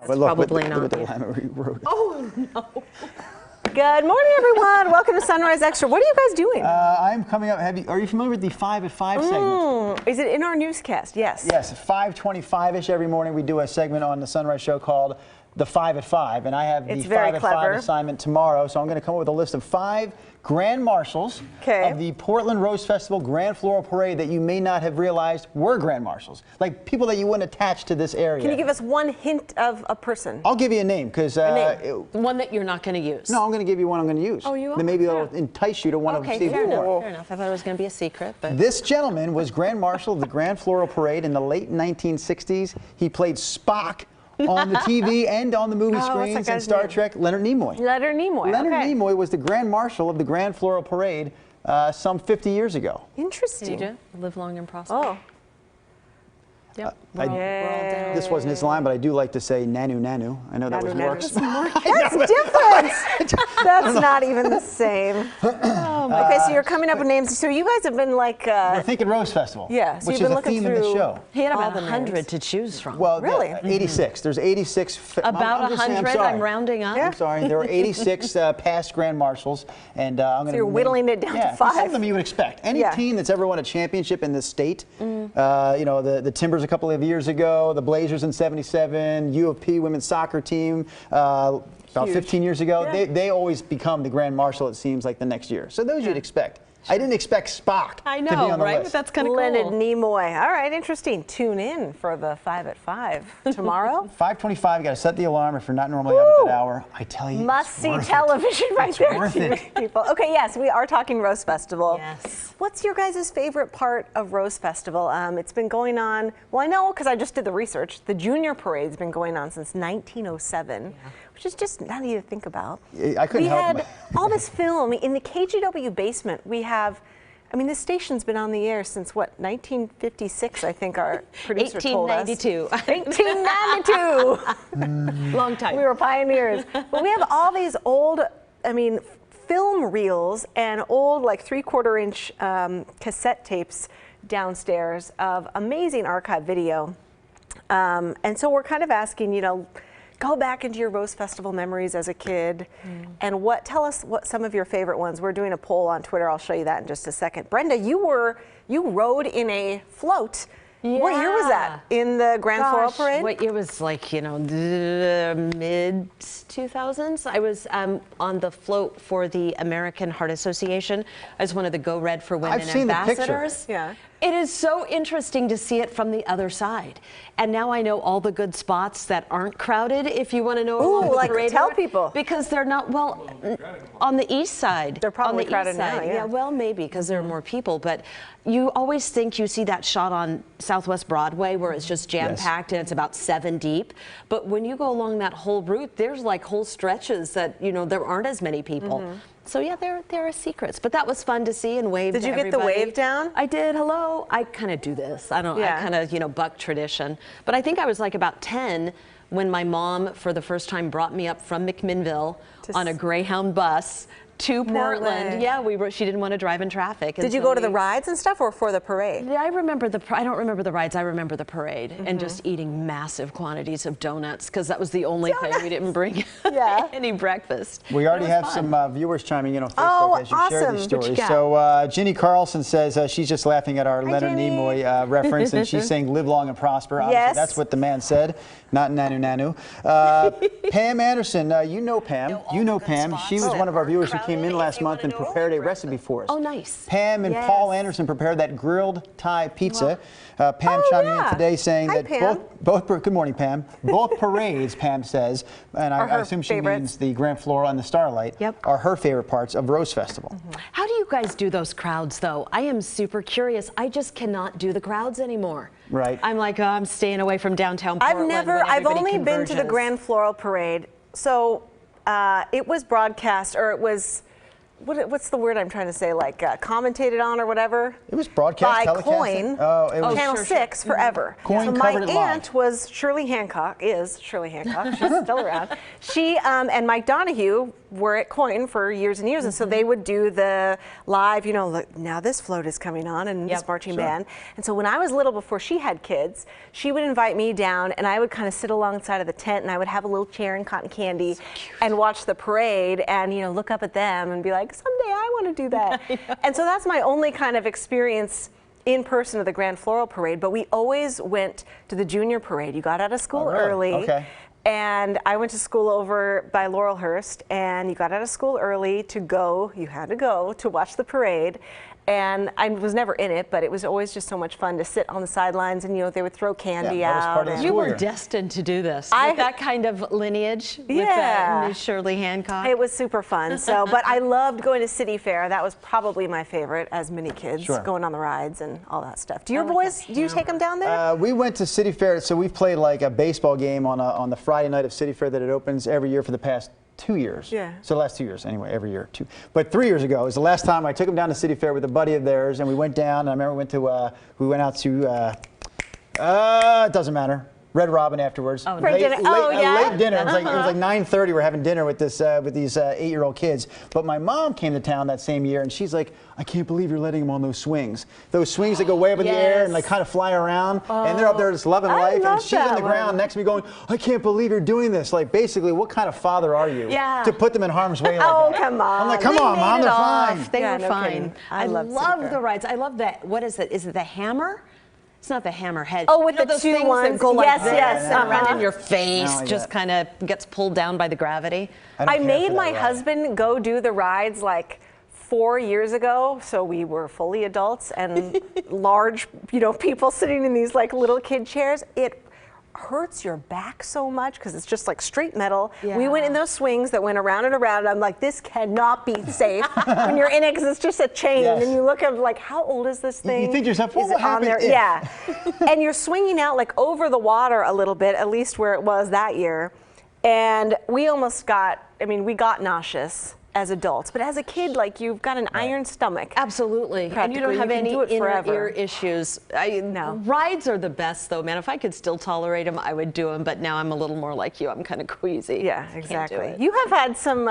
But look, probably look not. at the Lamourie Road. Oh, no. Good morning, everyone. Welcome to Sunrise Extra. What are you guys doing? I'm coming up. Are you familiar with the 5 at 5 segment? Is it in our newscast? Yes. Yes, 5:25ish every morning we do a segment on the Sunrise Show called the 5 at 5, and I have It's the very 5 at clever. 5 assignment tomorrow. So I'm going to come up with a list of 5 grand marshals of the Portland Rose Festival Grand Floral Parade that you may not have realized were grand marshals, like people that you wouldn't attach to this area. Can you give us one hint of a person? I'll give you a name because One that you're not going to use. no, I'm going to give you one I'm going to use. Oh, you are? Then maybe it'll Yeah. entice you to want to Okay, see fair more. enough. Fair enough. I thought it was going to be a secret, but This gentleman was Grand Marshal of the Grand Floral Parade in the late 1960s. He played Spock on the TV and on the movie what's that screens in guy's Star name? Trek, Leonard Nimoy. Leonard Nimoy. Leonard okay. Nimoy was the Grand Marshal of the Grand Floral Parade some 50 years ago. Interesting. DJ, live long and prosper. Oh. Yep. I- We're all down. This wasn't his line, but I do like to say Nanu Nanu. I know that was Nanu, Mark's. That's different. That's not even the same. Okay, so you're coming up with names. So you guys have been like, We're thinking Rose Festival, yeah, so which you've is been a looking theme in the through- show. He had all about the 100 names. to choose from. Well, Really? 86. There's 86. About I'm just saying, 100, sorry. I'm rounding up. I'm sorry. There were 86 past Grand Marshals, and I'm going to. you're whittling it down to 5? Some of them you would expect. Any Yeah. team that's ever won a championship in this state, you know, the Timbers a couple of years ago, the Blazers in '77, U of P women's soccer team about 15 years ago, Yeah. they always become the Grand Marshal. It seems like the next year. So those you'd expect. I didn't expect Spock I to be know, on the right? list. That's kind of Leonard cool. Nimoy. All right, interesting. Tune in for the 5 at 5 tomorrow. 5:25. Got to set the alarm if you're not normally up at Woo! that hour. I tell you, Must it's see worth it. television right It's there, worth it. people. Okay, yes, we are talking Rose Festival. Yes. What's your guys' favorite part of Rose Festival? It's been going on, well, I know because I just did the research. The Junior Parade's been going on since 1907, which is just not easy to think about. I couldn't We help had but- all this film in the KGW basement. We have, I mean, this station's been on the air since what, 1956, I think our producer told us. 1892. 1892. Long time. We were pioneers. But we have all these old, I mean, film reels and old, like 3/4 inch cassette tapes downstairs of amazing archive video. And so we're kind of asking, you know, go back into your Rose Festival memories as a kid and tell us what some of your favorite ones. We're doing a poll on Twitter. I'll show you that in just a second. Brenda, you rode in a float. What year was that? In the Grand Floral Parade? What year was, like, you know, the mid 2000s? I was on the float for the American Heart Association. I was one of the Go Red for Women I've seen the picture. ambassadors. Yeah. It is so interesting to see it from the other side. And now I know all the good spots that aren't crowded, if you want to know. along the like, parade tell route, people. Because they're not, well, on the east side. They're probably on the crowded east now, side. yeah. Well, maybe, because there are more people. But you always think you see that shot on Southwest Broadway where it's just jam-packed and it's about 7 deep. But when you go along that whole route, there's like whole stretches that, you know, there aren't as many people. So yeah, there are secrets, but that was fun to see and wave. Did to you get the everybody. wave down? I did. Hello. I kind of do this. I don't. Yeah. I kind of, you know, buck tradition. But I think I was like about 10 when my mom, for the first time, brought me up from McMinnville on a Greyhound bus to Portland. way. Yeah, she didn't want to drive in traffic. Did you go to the rides and stuff or for the parade? Yeah, I remember I don't remember the rides. I remember the parade and just eating massive quantities of donuts because that was the only thing we didn't bring Yeah. any breakfast. We already It was have fun. some viewers chiming in on Facebook Oh, as you share awesome. these What you stories. got? So Ginny Carlson says she's just laughing at our Leonard Ginny. Nimoy reference, and she's saying live long and prosper. Obviously, Yes. that's what the man said, not Nanu Nanu. Pam Anderson, you know Pam. You know Pam. She was one of our viewers who came in last month and prepared a recipe for us. Oh, nice. Pam and Yes. Paul Anderson prepared that grilled Thai pizza. Pam chiming in yeah. today saying Hi, that Pam. good morning, Pam. Both parades, Pam says, and I her assume she favorites. means the Grand Floral and the Starlight, Yep. are her favorite parts of Rose Festival. How do you guys do those crowds, though? I am super curious. I just cannot do the crowds anymore. Right. I'm like, I'm staying away from downtown Portland. I've when only everybody been to the converges. Grand Floral Parade. So it was broadcast, or it was what's the word I'm trying to say? Like commentated on or whatever. It was broadcast, by telecasted. Coin. Oh, it was Channel 6 forever. Coin so covered my it aunt live. was Shirley Hancock. Is Shirley Hancock? She's still around. She and Mike Donahue were at Coin for years and years, and so they would do the live. You know, look, now this float is coming on, and this marching band. And so when I was little, before she had kids, she would invite me down, and I would kind of sit alongside of the tent, and I would have a little chair and cotton candy, and watch the parade, and look up at them and be like, someday I want to do that. And so that's my only kind of experience in person of the Grand Floral Parade. But we always went to the junior parade. You got out of school early. Okay. And I went to school over by Laurelhurst, and you got out of school early to go, you had to go to watch the parade. And I was never in it, but it was always just so much fun to sit on the sidelines, and they would throw candy that was out. part of the You school were year. destined to do this with that kind of lineage, with that Shirley Hancock. It was super fun. So, but I loved going to City Fair. That was probably my favorite as many kids, going on the rides and all that stuff. Do your boys? Do you take them down there? We went to City Fair, so we've played like a baseball game on the Friday night of City Fair that it opens every year for the past 2 years. Yeah. So the last 2 years, anyway, every year. But 3 years ago was the last time I took them down to City Fair with a buddy of theirs, and we went down. And I remember we went out to it doesn't matter. Red Robin afterwards. For dinner. Late dinner. It was like 9:30. We're having dinner with these 8-year-old kids. But my mom came to town that same year, and she's like, I can't believe you're letting them on those swings. Those swings that go way up in the air and like kind of fly around, and they're up there just loving life. And she's on the ground next to me going, I can't believe you're doing this. Like basically, what kind of father are you to put them in harm's way like that? Come on. I'm like, come on, Mom, they're fine. They were fine. I love the rides. I love that. What is it? Is it the hammer? It's not the hammerhead. Oh, with the those two things ones. that go like Yes, that yes, and around in your face, just kind of gets pulled down by the gravity. I made my husband go do the rides like 4 years ago, so we were fully adults and large, people sitting in these like little kid chairs. It hurts your back so much because it's just like straight metal. We went in those swings that went around and around, and I'm like, this cannot be safe when you're in it because it's just a chain, and you look at like, how old is this thing? You think to yourself, what is will it on happen there? if? Yeah, and you're swinging out like over the water a little bit, at least where it was that year, and we almost got. We got nauseous as adults, but as a kid, like you've got an iron stomach. Absolutely, and you don't have any inner ear issues. No. Rides are the best, though, man. If I could still tolerate them, I would do them. But now I'm a little more like you. I'm kind of queasy. Yeah, exactly. You have had some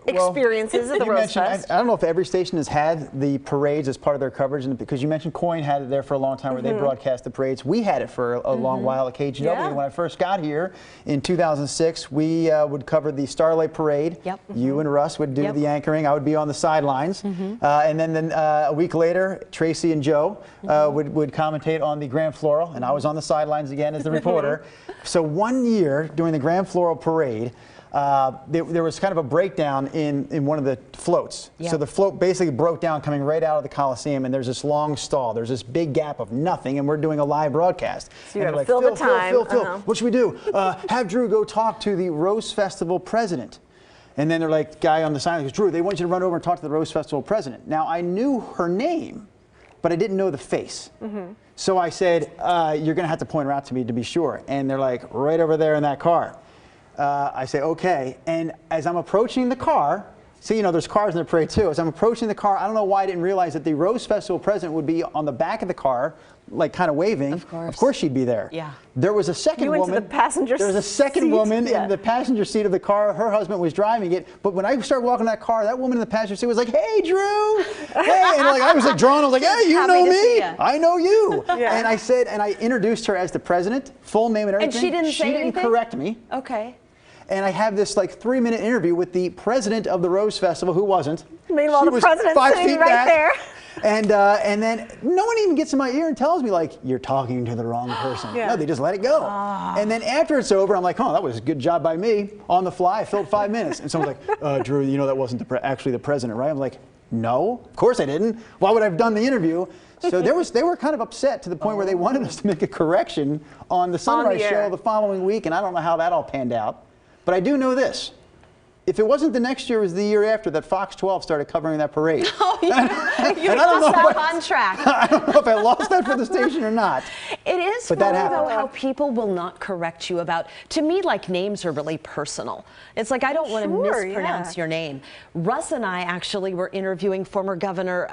experiences at the Rose Fest. I don't know if every station has had the parades as part of their coverage, and because you mentioned Coin had it there for a long time, where they broadcast the parades. We had it for a long while at KGW. When I first got here in 2006, we would cover the Starlight Parade. You and Russ would do the anchoring. I would be on the sidelines. And then a week later, Tracy and Joe would commentate on the Grand Floral, and I was on the sidelines again as the reporter. So one year during the Grand Floral Parade, there was kind of a breakdown in one of the floats. So the float basically broke down coming right out of the Coliseum, and there's this long stall. There's this big gap of nothing, and we're doing a live broadcast. So you're like, fill the time. Phil, what should we do? Have Drew go talk to the Rose Festival president. And then they're like, guy on the side goes, Drew, they want you to run over and talk to the Rose Festival president. Now, I knew her name, but I didn't know the face. So I said, you're going to have to point her out to me to be sure. And they're like, right over there in that car. I say, okay. And as I'm approaching the car, see, there's cars in the parade too. As I'm approaching the car, I don't know why I didn't realize that the Rose Festival president would be on the back of the car, like kind of waving. Of course. Of course she'd be there. Yeah. There was a second You woman. went to the passenger There was a second seat. woman in the passenger seat of the car. Her husband was driving it. But when I started walking that car, that woman in the passenger seat was like, hey, Drew. Hey. And I was like drawn. I was like, hey, you know me. I know you. And I said, and I introduced her as the president, full name and everything. And she didn't say anything? She didn't correct me. Okay. And I have this like 3-minute interview with the president of the Rose Festival, who wasn't. Meanwhile, She the was president's 5 sitting feet right back. there. And then no one even gets in my ear and tells me like, you're talking to the wrong person. No, they just let it go. And then after it's over, I'm like, oh, that was a good job by me. On the fly, I filled 5 minutes. And someone's like, Drew, that wasn't actually the president, right? I'm like, no, of course I didn't. Why would I have done the interview? So they were kind of upset to the point where they wanted us to make a correction on the Sunrise show the following week, and I don't know how that all panned out. But I do know this. if it wasn't the next year, it was the year after that Fox 12 started covering that parade. Oh, you're And I don't know just if on track. I don't know if I lost that for the station or not. It is But that funny, though, happened. how people will not correct you about, to me, like, names are really personal. It's like, I don't want to Sure, mispronounce yeah. your name. Russ and I actually were interviewing former Governor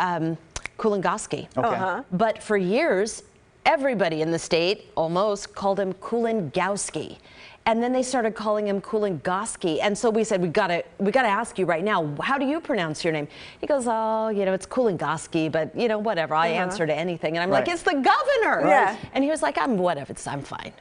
Kulongoski. Okay. But for years, everybody in the state almost called him Kulongowski. And then they started calling him Kulongoski. And so we said, we gotta ask you right now, how do you pronounce your name? He goes, oh, it's Kulongoski, but whatever, I answer to anything. And I'm like, Right. it's the governor. Yeah. And he was like, I'm fine.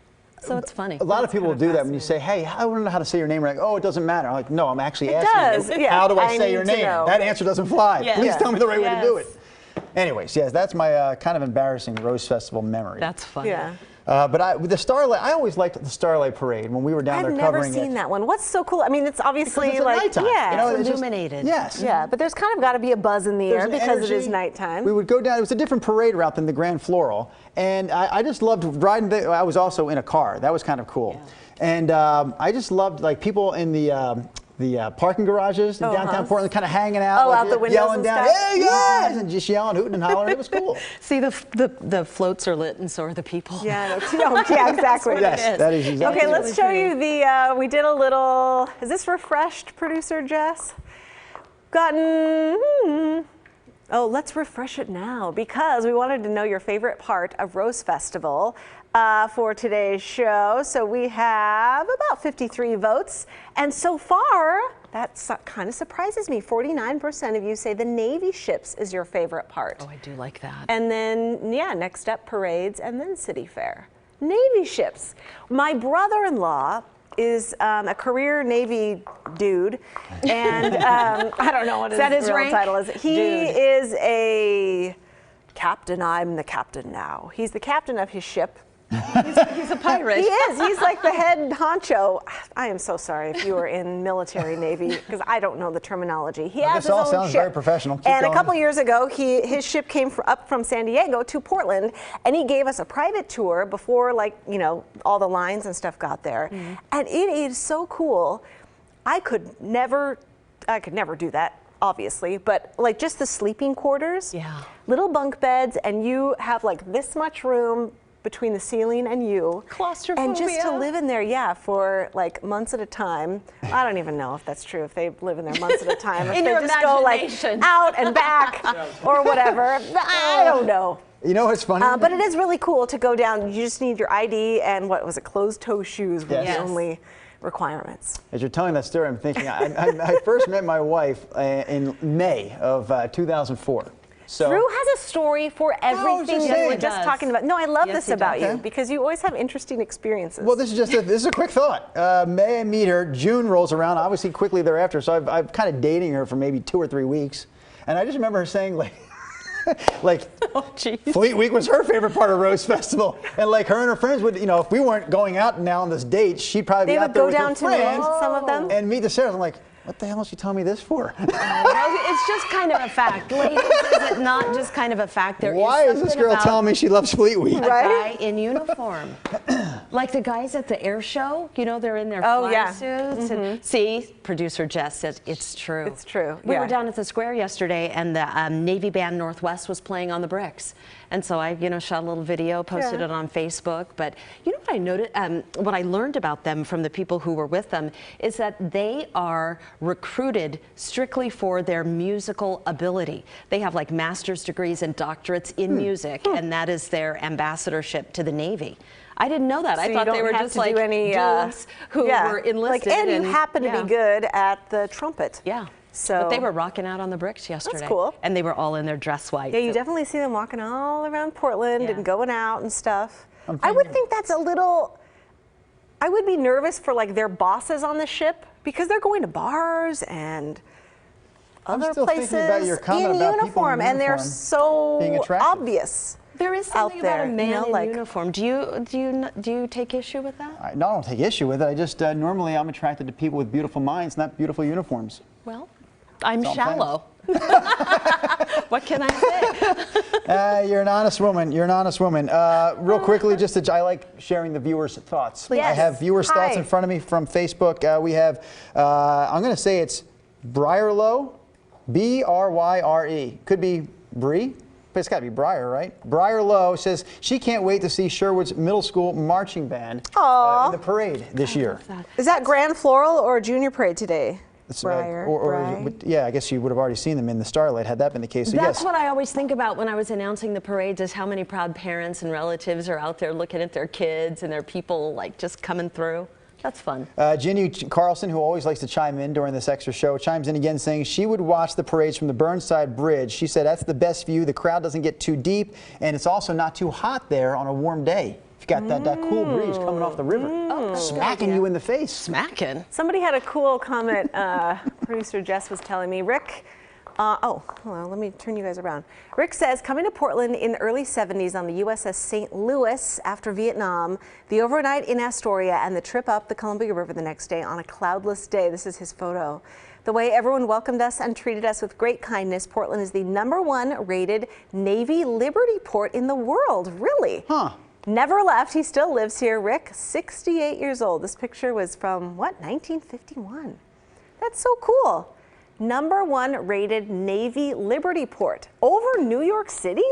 So it's funny. A lot of people will do that when you say, hey, I don't know how to say your name. They're like, oh, it doesn't matter. I'm like, no, I'm actually asking does, you, yeah. how do I I say need your to name? know. That answer doesn't fly. Yes. Please Yes. tell me the right way to do it. Yes. Anyways, yes, that's my kind of embarrassing Rose Festival memory. That's funny. Yeah. But with the Starlight, I always liked the Starlight Parade when we were down I've there never covering seen it. that one. What's so cool? I mean, it's obviously Because it's at like, nighttime, yeah. it's just- illuminated. Yes. Yeah, but there's kind of got to be a buzz in the There's air an because it is energy. nighttime. We would go down. It was a different parade route than the Grand Floral, and I just loved riding. I was also in a car. That was kind of cool, and I just loved like people in the parking garages in downtown Portland, kind of hanging out, Oh, like, out the windows yelling and down, stuff? "Hey guys!" and just yelling, hooting, and hollering. It was cool. See, the floats are lit and so are the people. Yeah, yeah, exactly. Yes, is. that is exactly. Okay, right. let's show you the, we did a little, is this refreshed, producer Jess? Oh, let's refresh it now because we wanted to know your favorite part of Rose Festival for today's show. So we have about 53 votes. And so far, that kind of surprises me. 49% of you say the Navy ships is your favorite part. Oh, I do like that. And then, next up, parades, and then City Fair. Navy ships. My brother-in-law is a career Navy dude, and I don't know what Is that his real rank? title is. He Dude. is a captain. I'm the captain now. He's the captain of his ship. He's a pirate. He is. He's like the head honcho. I am so sorry if you are in military Navy because I don't know the terminology. He has this his all own sounds ship. very professional. Keep And going. a couple years ago, his ship came up from San Diego to Portland, and he gave us a private tour before, all the lines and stuff got there. Mm-hmm. And it is so cool. I could never do that, obviously, but like just the sleeping quarters, Yeah. little bunk beds, and you have like this much room between the ceiling and you. Claustrophobia. And just to live in there, for like months at a time. I don't even know if that's true, if they live in there months at a time. If In they your just go like imagination. out and back or whatever. I don't know. You know what's funny? But it is really cool to go down. You just need your ID and what was it, closed-toe shoes were Yes. the only requirements. As you're telling that story, I'm thinking, I first met my wife in May of 2004. So, Drew has a story for everything just that saying. we're just Does. talking about. No, I love Yes, this he about does. you Okay. because you always have interesting experiences. well, this is a quick thought. May I meet her? June rolls around, obviously quickly thereafter. So I'm kind of dating her for maybe 2 or 3 weeks, and I just remember her saying like, Oh, geez. Fleet Week was her favorite part of Rose Festival, and like her and her friends would, if we weren't going out now on this date, she'd probably they be out would there go with her down to meet friends some of them. and meet the Sarahs. I'm like, what the hell is she telling me this for? Well, it's just kind of a fact. Ladies, is it not just kind of a fact? There Why is this something girl about telling me she loves Fleet Week? a Right? guy in uniform? Like the guys at the air show, they're in their Oh, fly yeah. suits. And, see, producer Jess says it's true. It's true, We yeah. were down at the square yesterday, and the Navy band Northwest was playing on the bricks. And so I, shot a little video, posted Yeah. it on Facebook. But you know what I noticed, what I learned about them from the people who were with them is that they are recruited strictly for their musical ability. They have like master's degrees and doctorates in music, and that is their ambassadorship to the Navy. I didn't know that. So I you thought don't they were have just to like do any, dudes who were enlisted. and you happen to be good at the trumpet. Yeah. So But they were rocking out on the bricks yesterday. cool. And they were all in their dress white. Yeah, you So- definitely see them walking all around Portland Yeah. and going out and stuff. I would think that's a little. I would be nervous for like their bosses on the ship because they're going to bars and I'm other still places thinking about your comment in about people in uniform, and they're uniform so being attractive. obvious. There is something out there, about a man in like uniform. Do you take issue with that? I don't take issue with it. I just normally I'm attracted to people with beautiful minds, not beautiful uniforms. Well, I'm That's all I'm shallow. What can I say? You're an honest woman. You're an honest woman. Real quickly, I like sharing the viewers' thoughts. Yes. I have viewers' thoughts Hi. in front of me from Facebook. We have, I'm going to say it's Bryerlow, B-R-Y-R-E. Could be Bree, but it's got to be Briar, right? Bryerlow says she can't wait to see Sherwood's middle school marching band in the parade this year. Is that Grand Floral or Junior Parade today? Briar, Briar. yeah, I guess you would have already seen them in the Starlight had that been the case. So That's yes. what I always think about when I was announcing the parades, is how many proud parents and relatives are out there looking at their kids and their people like just coming through. That's fun. Ginny Carlson, who always likes to chime in during this extra show, chimes in again saying she would watch the parades from the Burnside Bridge. She said that's the best view. The crowd doesn't get too deep, and it's also not too hot there on a warm day. You've got that cool breeze coming off the river, smacking you in the face. Smacking. Somebody had a cool comment. Producer Jess was telling me, Rick. Hold on, let me turn you guys around. Rick says, coming to Portland in the early 70s on the USS St. Louis after Vietnam, the overnight in Astoria, and the trip up the Columbia River the next day on a cloudless day. This is his photo. The way everyone welcomed us and treated us with great kindness. Portland is the #1 rated Navy Liberty port in the world. Really? Huh. Never left. He still lives here. Rick, 68 years old. This picture was from, what, 1951? That's so cool. #1 rated Navy Liberty port over New York City?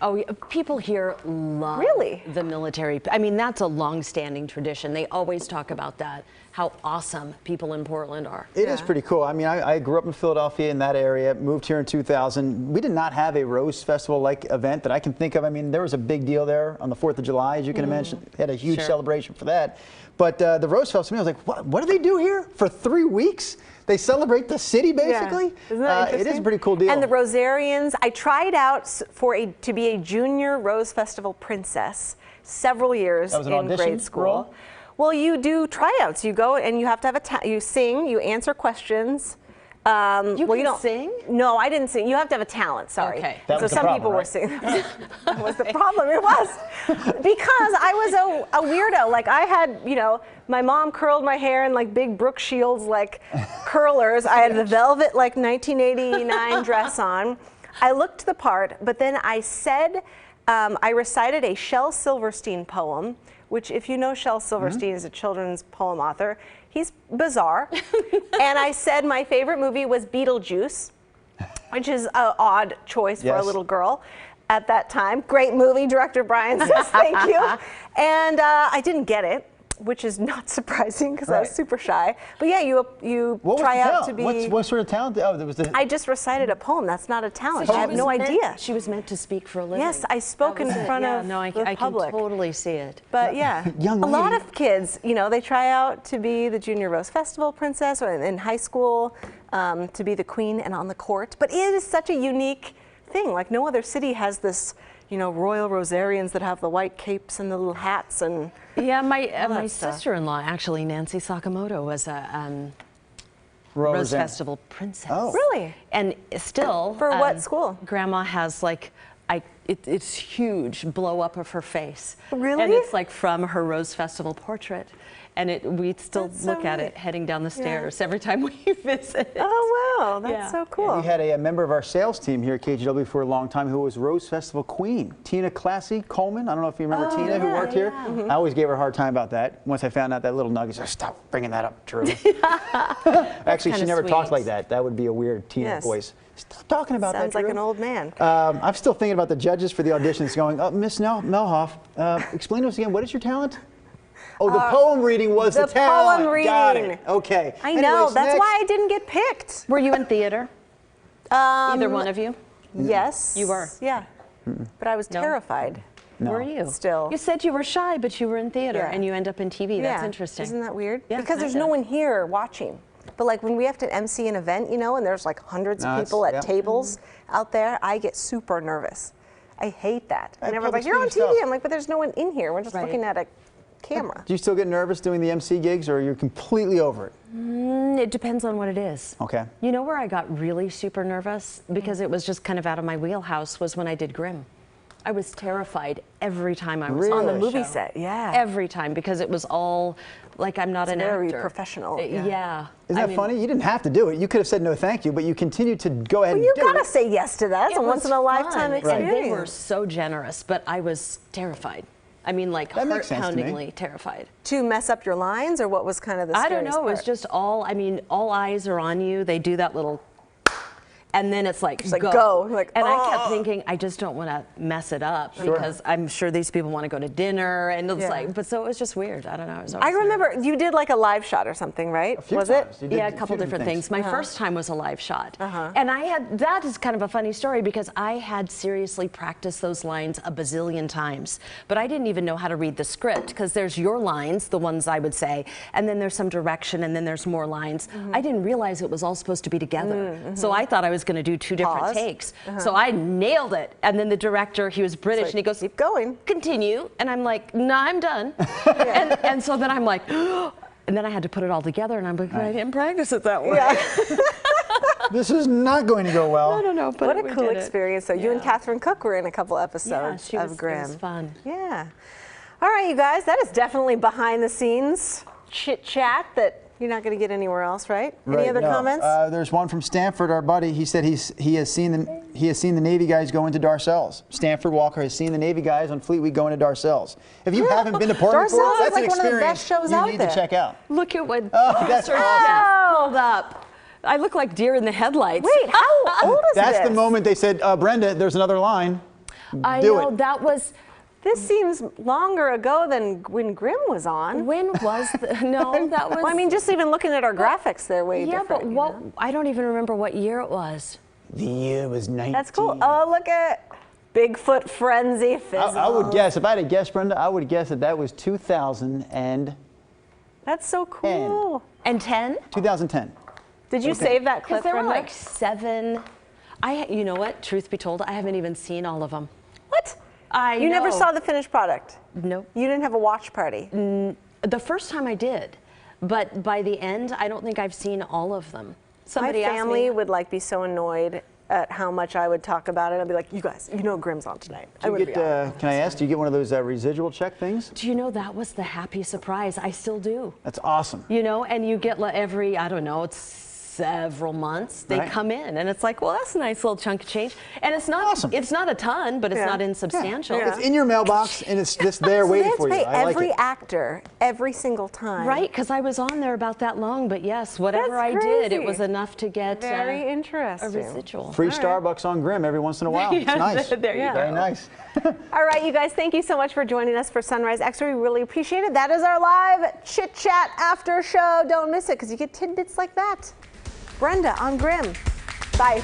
Oh, yeah, people here love Really? the military. I mean, that's a long-standing tradition. They always talk about that, how awesome people in Portland are. It is pretty cool. I mean, I grew up in Philadelphia in that area, moved here in 2000. We did not have a Rose Festival-like event that I can think of. I mean, there was a big deal there on the 4th of July, as you can imagine. They had a huge celebration for that. But the Rose Festival, I was like, what do they do here for 3 weeks? They celebrate the city, basically. Yeah. Isn't that It is a interesting? pretty cool deal. And the Rosarians, I tried out to be a junior Rose Festival princess several years That was an in audition grade school. role? Well, you do tryouts. You go and you have to have you sing, you answer questions. You can sing? No, I didn't sing. You have to have a talent, sorry. Okay. That So was the some problem, people were right? singing. That was the problem. It was. Because I was a weirdo. Like I had, my mom curled my hair in like big Brooke Shields like curlers. I had the velvet like 1989 dress on. I looked the part, but then I said, I recited a Shel Silverstein poem, which if you know Shel Silverstein is a children's poem author, he's bizarre. And I said my favorite movie was Beetlejuice, which is an odd choice for a Yes. little girl at that time. Great movie, director Brian says thank you. And I didn't get it, which is not surprising because I was Right. super shy. But yeah, you What was try the out talent? to be. What sort of talent? Oh, there was the. I just recited a poem. That's not a talent. So I she have was no meant- idea. She was meant to speak for a living. Yes, I spoke in front yeah, of no, I the can public. totally see it. But yeah, Young a lot lady. of kids, they try out to be the Junior Rose Festival princess, or in high school to be the queen and on the court. But it is such a unique thing. Like no other city has this, royal Rosarians that have the white capes and the little hats and. Yeah, my that stuff. sister-in-law, actually, Nancy Sakamoto, was a Rose Rose and- Festival princess. Oh. Really? And still. For what school? Grandma has it's huge blow up of her face. Really? And it's like from her Rose Festival portrait. And we still That's so look at neat. it heading down the stairs every time we visit. Oh wow, that's Yeah. so cool. We had a member of our sales team here at KGW for a long time who was Rose Festival queen, Tina Classy Coleman. I don't know if you remember Tina who worked here. I always gave her a hard time about that. Once I found out that little nugget, I said, stop bringing that up, Drew. Actually, she kinda never talked sweet. like that. That would be a weird Tina Yes. voice. Stop talking about Sounds that, like Drew. an old man. I'm still thinking about the judges for the auditions going, Miss Melhoff, explain to us again, what is your talent? Oh, the poem reading was the the talent. poem Got reading. it. Okay. I know. Anyways, That's next. why I didn't get picked. Were you in theater? Either one of you? Yes. You were? Yeah. But I was No? terrified. No. Were you? Still. You said you were shy, but you were in theater Yeah. and you end up in TV. That's Yeah. interesting. Isn't that weird? Yeah, because there's kinda. no one here watching. But like when we have to MC an event, and there's like hundreds No, of it's- people at yeah. tables out there, I get super nervous. I hate that. And everyone's public like, you're on speaking TV. stuff. I'm like, but there's no one in here. We're just Right. looking at a camera. Do you still get nervous doing the MC gigs, or you're completely over it? It depends on what it is. Okay. You know where I got really super nervous because it was just kind of out of my wheelhouse was when I did Grimm. I was terrified every time I was on Really? the movie show. set, yeah. Every time, because it was all like I'm not an very actor. professional, Yeah. yeah. Isn't that funny? You didn't have to do it. You could have said no thank you, but you continued to go ahead Well, and you do gotta it. say yes to that. It's It a was once in a lifetime fun, experience. And they were so generous, but I was terrified. I mean, like That makes sense to me. heart-poundingly terrified. To mess up your lines, or what was kind of the I scariest don't know. It was part? just all. I mean, all eyes are on you. They do that little, and then it's like, like, go. Like, and I oh. kept thinking, I just don't want to mess it up because I'm sure these people want to go to dinner, and it's Yeah. like, but so it was just weird. I don't know. It was I always remember you did like a live shot or something, right? A few Was times. it? You did Yeah, a few couple different things. My first time was a live shot. And that is kind of a funny story because I had seriously practiced those lines a bazillion times, but I didn't even know how to read the script because there's your lines, the ones I would say, and then there's some direction, and then there's more lines. I didn't realize it was all supposed to be together. So I thought I was going to do two different Pause. takes. So I nailed it. And then the director, he was British, like, and he goes, keep going. continue. And I'm like, no, I'm done. and so then I'm like, and then I had to put it all together, and I'm like, I didn't practice it that way. Yeah. This is not going to go well. I don't know, but What a we cool did it. experience. So you and Yeah. Catherine Cook were in a couple episodes Yeah, of Grimm. It was fun. Yeah. All right, you guys, that is definitely behind the scenes chit chat that you're not going to get anywhere else, right? Any Right, other no. comments? There's one from Stanford, our buddy. He said he has seen the Navy guys go into Darcells. Stanford Walker has seen the Navy guys on Fleet Week go into Darcells. If you haven't been to Portland before, Darcells is that's like an one of the experience best shows you out need there. to check out. Look at what that's Mr. awesome. pulled up. I look like deer in the headlights. Wait, how old is That's this? the moment they said, Brenda, there's another line. I Do know it. that was. This seems longer ago than when Grimm was on. When was no? That was. Well, I mean, just even looking at our graphics, they're way yeah, different. but you what? know? I don't even remember what year it was. The year was 19. That's cool. Oh, look at Bigfoot Frenzy Fizzle. I would guess, if I had to guess, Brenda, I would guess that was 2010. That's so cool. And 10? 2010. Did you save that Because clip, there were Brenda? like 7. You know what? Truth be told, I haven't even seen all of them. What? You never know. saw the finished product? Nope. You didn't have a watch party? The first time I did, but by the end, I don't think I've seen all of them. Somebody My asked family me, would like be so annoyed at how much I would talk about it. I'd be like, you guys, you know Grimm's on tonight. I Do would you be get, on. can I ask, do you get one of those residual check things? do you know that was the happy surprise? I still do. That's awesome. You know, and you get every, I don't know, it's several months, they Right. come in, and it's like, well, that's a nice little chunk of change. And it's not, Awesome. it's not a ton, but it's Yeah. not insubstantial. Yeah. It's in your mailbox, and it's just there So they waiting have for to you. pay I like every it. actor every single time. Right, because I was on there about that long, but yes, whatever That's I did, it crazy. was enough to get Very a interesting. residual. Free Starbucks on Grimm every once in a while. It's Yeah, nice. there you Yeah. Very nice. All right, you guys, thank you so much for joining us for Sunrise Extra. We really appreciate it. That is our live chit chat after show. Don't miss it because you get tidbits like that. Brenda on Grimm. Bye.